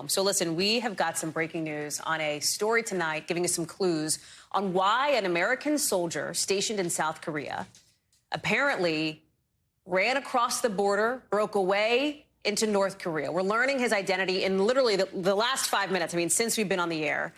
So listen, we have got some breaking news on a story tonight giving us some clues on why an American soldier stationed in South Korea apparently ran across the border, broke away into North Korea. We're learning his identity in literally the last 5 minutes. I mean, since we've been on the air.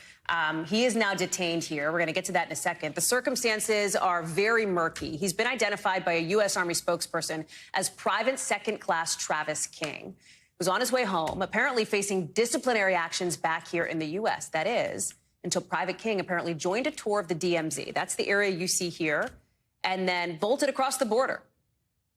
He is now detained here. We're going to get to that in a second. The circumstances are very murky. He's been identified by a U.S. Army spokesperson as Private Second Class Travis King. Was on his way home, apparently facing disciplinary actions back here in the U.S. That is, until Private King apparently joined a tour of the DMZ. That's the area you see here, and then bolted across the border.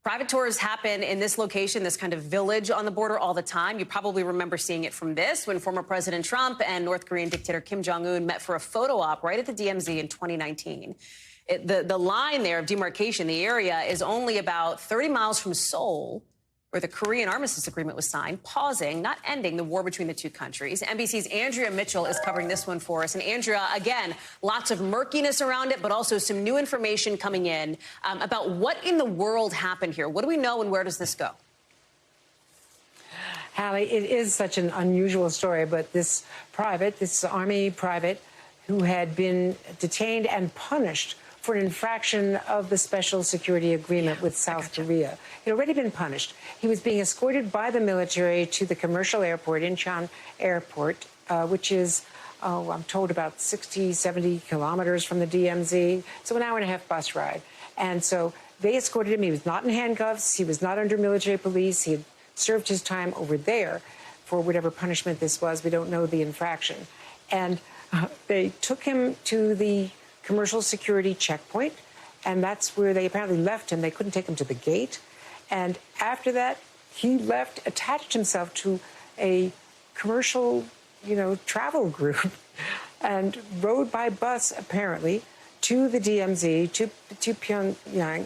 Private tours happen in this location, this kind of village on the border all the time. You probably remember seeing it from this when former President Trump and North Korean dictator Kim Jong-un met for a photo op right at the DMZ in 2019. The line there of demarcation, the area, is only about 30 miles from Seoul, where the Korean armistice agreement was signed, pausing, not ending, the war between the two countries. NBC's Andrea Mitchell is covering this one for us. And Andrea, again, lots of murkiness around it, but also some new information coming in about what in the world happened here. What do we know and where does this go? Hallie, it is such an unusual story, but this Army private who had been detained and punished for an infraction of the special security agreement with South Korea. He'd already been punished. He was being escorted by the military to the commercial airport, Incheon Airport, which is, I'm told, about 60, 70 kilometers from the DMZ. So an hour-and-a-half bus ride. And so they escorted him. He was not in handcuffs. He was not under military police. He had served his time over there for whatever punishment this was. We don't know the infraction. And they took him to the commercial security checkpoint, and that's where they apparently left him. They couldn't take him to the gate. And after that, he left, attached himself to a commercial, travel group and rode by bus, apparently, to the DMZ, to Pyongyang,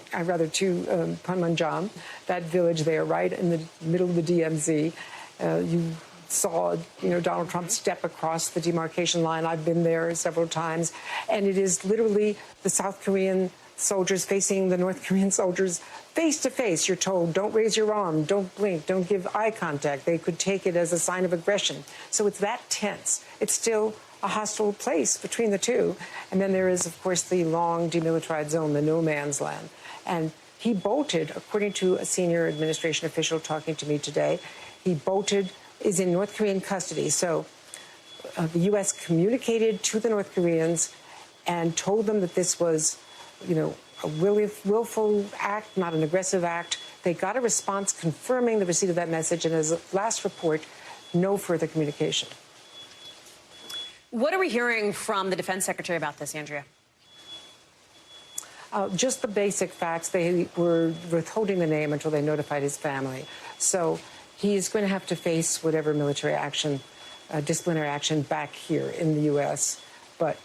to Panmunjom, that village there, right in the middle of the DMZ. You saw, Donald Trump step across the demarcation line. I've been there several times. And it is literally the South Korean soldiers facing the North Korean soldiers face to face. You're told, don't raise your arm, don't blink, don't give eye contact. They could take it as a sign of aggression. So it's that tense. It's still a hostile place between the two. And then there is, of course, the long demilitarized zone, the no man's land. And he bolted, according to a senior administration official talking to me today, is in North Korean custody. So the U.S. communicated to the North Koreans and told them that this was, a willful act, not an aggressive act. They got a response confirming the receipt of that message, and as a last report, no further communication. What are we hearing from the defense secretary about this, Andrea? Just the basic facts. They were withholding the name until they notified his family. So he is going to have to face whatever military action, disciplinary action back here in the U.S. But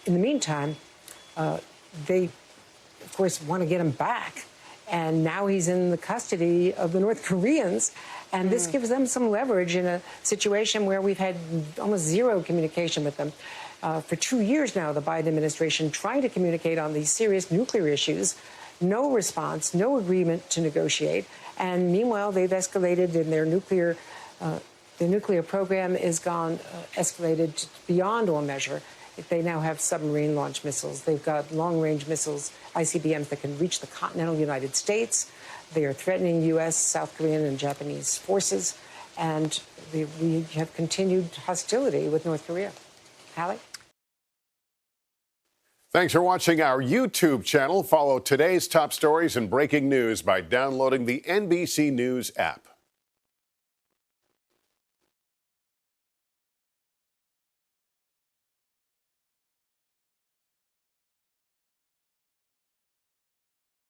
in the meantime, they, of course, want to get him back. And now he's in the custody of the North Koreans. And this gives them some leverage in a situation where we've had almost zero communication with them. For 2 years now, the Biden administration trying to communicate on these serious nuclear issues. No response, no agreement to negotiate. And meanwhile, they've escalated in their nuclear program is escalated beyond all measure. They now have submarine launch missiles. They've got long-range missiles, ICBMs, that can reach the continental United States. They are threatening U.S., South Korean, and Japanese forces. And we have continued hostility with North Korea. Hallie? Thanks for watching our YouTube channel. Follow today's top stories and breaking news by downloading the NBC News app.